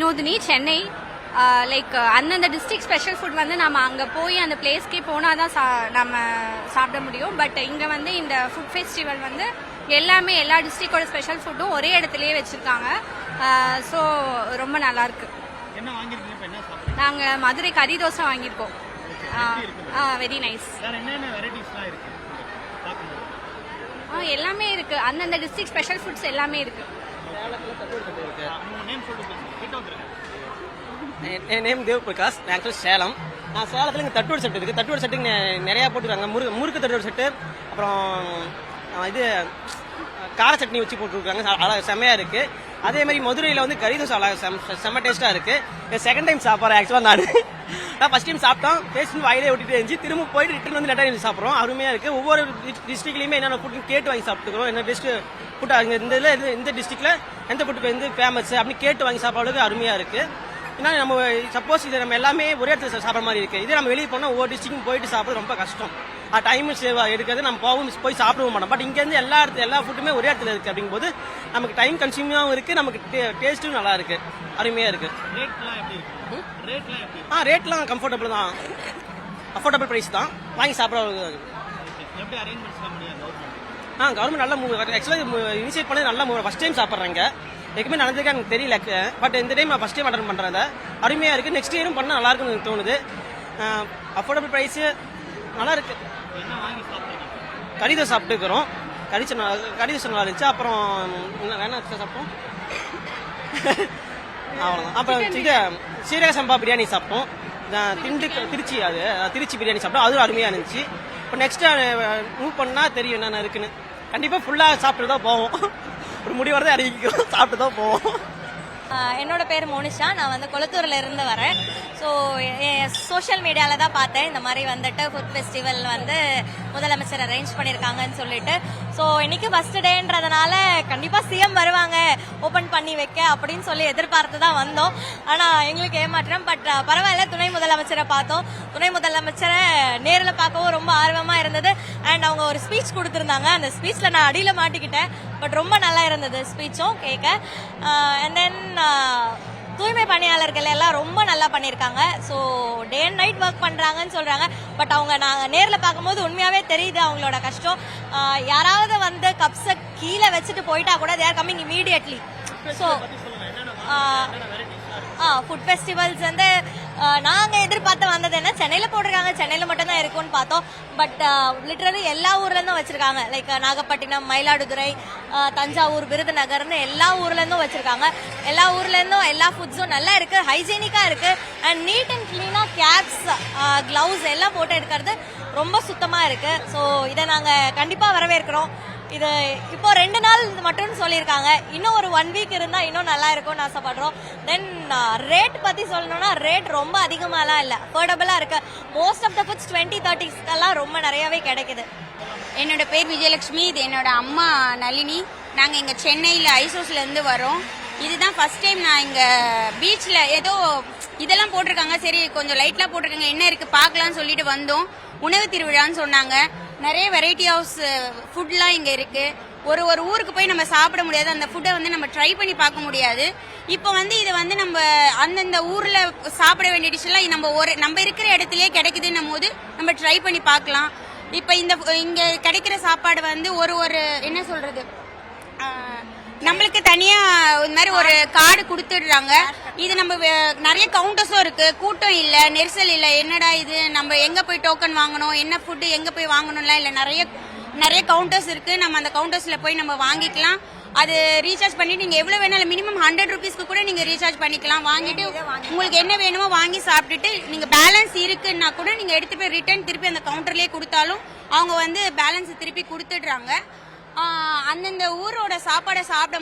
Vinodhini, Chennai. Like அந்தந்த district special food வந்து நம்ம அங்கே போய் அந்த பிளேஸ்க்கே போனால் தான் நம்ம சாப்பிட முடியும். பட் இங்கே வந்து இந்த ஃபுட் ஃபெஸ்டிவல் வந்து எல்லாமே எல்லா டிஸ்ட்ரிக்டோட ஸ்பெஷல் ஃபுட்டும் ஒரே இடத்துலயே வச்சுருக்காங்க. ஸோ ரொம்ப நல்லாயிருக்கு. நாங்கள் மதுரை கறி தோசை வாங்கியிருக்கோம். Very nice. எல்லாமே இருக்கு. அந்தந்த டிஸ்ட்ரிக்ட் ஸ்பெஷல் ஃபுட்ஸ் எல்லாமே இருக்கு. என் நேம் தேவ் பிரகாஷ். ஆக்சுவலி சேலம். நான் சேலத்தில் இங்கே தட்டுவடை செட்டு இருக்குது. தட்டுவடை செட்டுக்கு நிறையா போட்டுருக்காங்க. முறுக்கு தட்டுவடை செட்டு, அப்புறம் இது கார சட்னி வச்சு போட்டுருக்காங்க. அழகாக செம்மையாக இருக்குது. அதே மாதிரி மதுரையில் வந்து கறி தோசை அழகாக செம்ம டேஸ்ட்டாக இருக்குது. செகண்ட் டைம் சாப்பிட்றேன். ஆக்சுவலாக நான் ஃபஸ்ட் டைம் சாப்பிட்டோம். டேஸ்ட் வாயிலே ஓட்டிட்டு இருந்துச்சு. திரும்ப போயிட்டு ரிட்டர்ன் வந்து நெட்டாக டைம் சாப்பிட்றோம். அருமையாக இருக்குது. ஒவ்வொரு டிஸ்ட்ரிக்ட்லையுமே என்னென்ன ஃபுட்டு கேட்டு வாங்கி சாப்பிட்டுக்கிறோம். என்ன டெஸ்ட்டு ஃபுட்டு அங்கே இந்த டிஸ்ட்ரிக்டில் எந்த ஃபுட்டுக்கு வந்து ஃபேமஸ் அப்படின்னு கேட்டு வாங்கி சாப்பிட்றதுக்கு அருமையாக இருக்குது. ஏன்னா நம்ம சப்போஸ் இதை நம்ம எல்லாமே ஒரே இடத்துல சாப்பிட்ற மாதிரி இருக்குது. இதே நம்ம வெளியே போனால் ஒவ்வொரு டிஸ்ட்ரிக்டும் போயிட்டு சாப்பிட்றது ரொம்ப கஷ்டம். டைம் சேவ் எடுக்கிறது. நம்ம போய் சாப்பிடவும் மாட்டோம். பட் இங்கேருந்து எல்லா ஃபுட்டுமே ஒரே இடத்துல இருக்குது. அப்படிங்கும்போது நமக்கு டைம் கன்சியூமிங்காகவும் இருக்குது, நமக்கு டேஸ்ட்டும் நல்லா இருக்குது, அருமையாக இருக்குது. ரேட்லாம் கம்ஃபர்டபுள் தான். அஃபோர்டபுள் ப்ரைஸ் தான். வாங்கி சாப்பிட்ற கவர்மெண்ட் நல்ல மூவ். ஆக்சுவலாக இனிஷியேட் பண்ணி நல்ல மூவ். ஃபஸ்ட் டைம் சாப்பிட்றாங்க. எதுவுமே நடந்திருக்கா எனக்கு தெரியல. பட் இந்த டைம் நான் ஃபஸ்ட் டைம் அட்டன் பண்ணுறேன். அருமையாக இருக்குது. நெக்ஸ்ட் இயரும் பண்ணால் நல்லா இருக்குன்னு எனக்கு தோணுது. அஃபோர்டபுள் ப்ரைஸு நல்லா இருக்கு. கறி தோசை சாப்பிட்டுக்கிறோம். கறி தோசை நல்லா இருந்துச்சு. அப்புறம் வேணா சாப்பிட்டோம். அவ்வளோதான். அப்புறம் இது சீரக சம்பா பிரியாணி சாப்பிட்டோம். திருச்சி பிரியாணி சாப்பிட்டோம். அதுவும் அருமையாக இருந்துச்சு. இப்போ நெக்ஸ்ட் மூவ் பண்ணால் தெரியும் என்னென்ன இருக்குன்னு. கண்டிப்பாக ஃபுல்லாக சாப்பிட்டு தான் போவோம். ஒரு முடிவரதை அறிவிக்கிறோம். சாப்பிட்டு தான் போவோம். என்னோட பேர் மோனிஷா. நான் வந்து கொளத்தூர்ல இருந்து வரேன். ஸோ சோஷியல் மீடியாவில் தான் பார்த்தேன் இந்த மாதிரி வந்துட்டு ஃபுட் ஃபெஸ்டிவல் வந்து முதலமைச்சர் அரேஞ்ச் பண்ணியிருக்காங்கன்னு சொல்லிட்டு. ஸோ இன்னைக்கு ஃபர்ஸ்ட் டேன்றதுனால கண்டிப்பாக சிஎம் வருவாங்க ஓப்பன் பண்ணி வைக்க அப்படின்னு சொல்லி எதிர்பார்த்து தான் வந்தோம். ஆனால் எங்களுக்கு ஏமாற்றம். பட் பரவாயில்ல, துணை முதலமைச்சரை பார்த்தோம். துணை முதலமைச்சரை நேரில் பார்க்கவும் ரொம்ப ஆர்வமாக இருந்தது. அண்ட் அவங்க ஒரு ஸ்பீச் கொடுத்துருந்தாங்க. அந்த ஸ்பீச்சில் நான் அடியில் மாட்டிக்கிட்டேன். பட் ரொம்ப நல்லா இருந்தது ஸ்பீச்சும் கேட்க. அண்ட் தென் தூய்மை பணியாளர்கள் எல்லாம் ரொம்ப நல்லா பண்ணியிருக்காங்க. So day and night work பண்ணுறாங்கன்னு சொல்கிறாங்க. பட் அவங்க நாங்கள் நேரில் பார்க்கும்போது உண்மையாகவே தெரியுது அவங்களோட கஷ்டம். யாராவது வந்து கப்ஸை கீழே வச்சுட்டு போயிட்டா கூட they are coming immediately. So food festivals வந்து நாங்கள் எதிர்பார்த்து வந்தது என்ன, சென்னையில் போட்டிருக்காங்க, சென்னையில் மட்டும்தான் இருக்கும்னு பார்த்தோம். பட் லிட்டரலி எல்லா ஊர்லேருந்தும் வச்சுருக்காங்க. லைக் நாகப்பட்டினம், மயிலாடுதுறை, தஞ்சாவூர், விருதுநகர்னு எல்லா ஊர்லேருந்தும் வச்சுருக்காங்க. எல்லா ஊர்லேருந்தும் எல்லா ஃபுட்ஸும் நல்லா இருக்குது, ஹைஜீனிக்காக இருக்குது. அண்ட் நீட் அண்ட் க்ளீனாக கேப்ஸ், க்ளவுஸ் எல்லாம் போட்டு எடுக்கிறது ரொம்ப சுத்தமாக இருக்குது. ஸோ இதை நாங்கள் கண்டிப்பாக வரவேற்கிறோம். இது இப்போ 2 நாள் மட்டும்னு சொல்லியிருக்காங்க. இன்னும் ஒரு 1 வீக் இருந்தால் இன்னும் நல்லா இருக்கும்னு ஆசைப்படுறோம். தென் ரேட் பற்றி சொல்லணும்னா ரேட் ரொம்ப அதிகமாகலாம் இல்லை, அஃபோர்டபுளாக இருக்குது. மோஸ்ட் ஆஃப் த ஃபுட்ஸ் 20-30க்கெல்லாம் ரொம்ப நிறையாவே கிடைக்குது. என்னோட பேர் விஜயலட்சுமி. இது என்னோட அம்மா நளினி. நாங்கள் இங்கே சென்னையில் ஐசோஸ்லேருந்து வரோம். இதுதான் ஃபர்ஸ்ட் டைம் நான் இங்கே பீச்சில் ஏதோ இதெல்லாம் போட்டிருக்காங்க. சரி கொஞ்சம் லைட்லாம் போட்டிருக்காங்க, என்ன இருக்குது பார்க்கலான்னு சொல்லிட்டு வந்தோம். உணவு திருவிழான்னு சொன்னாங்க. நிறைய வெரைட்டி ஆஃப் ஃபுட்லாம் இங்கே இருக்குது. ஒரு ஊருக்கு போய் நம்ம சாப்பிட முடியாது, அந்த ஃபுட்டை வந்து நம்ம ட்ரை பண்ணி பார்க்க முடியாது. இப்போ வந்து இதை வந்து நம்ம அந்தந்த ஊரில் சாப்பிட வேண்டிய டிஷ்ஷெல்லாம் நம்ம இருக்கிற இடத்துலயே கிடைக்குதுன்னும் போது நம்ம ட்ரை பண்ணி பார்க்கலாம். இப்போ இங்கே கிடைக்கிற சாப்பாடு வந்து ஒரு என்ன சொல்கிறது, நம்மளுக்கு தனியா இந்த மாதிரி ஒரு கார்டு கொடுத்துடுறாங்க. இது நம்ம நிறைய கவுண்டர்ஸும் இருக்கு, கூட்டம் இல்ல, நெரிசல் இல்ல. என்னடா இது, நம்ம எங்க போய் டோக்கன் வாங்கணும், என்ன ஃபுட்டு எங்க போய் வாங்கணும்லாம் இல்ல. நிறைய கவுண்டர்ஸ் இருக்கு. நம்ம அந்த கவுண்டர்ஸ்ல போய் நம்ம வாங்கிக்கலாம். அது ரீசார்ஜ் பண்ணிட்டு நீங்க எவ்வளவு வேணாலும் மினிமம் 100 ருபீஸ்க்கு கூட நீங்க ரீசார்ஜ் பண்ணிக்கலாம். வாங்கிட்டு உங்களுக்கு என்ன வேணுமோ வாங்கி சாப்பிட்டுட்டு நீங்க பேலன்ஸ் இருக்குன்னா கூட நீங்க எடுத்து போய் ரிட்டர்ன் திருப்பி அந்த கவுண்டர்லயே கொடுத்தாலும் அவங்க வந்து பேலன்ஸ் திருப்பி கொடுத்துடுறாங்க. அந்தந்த ஊரோட சாப்பாடை சாப்பிட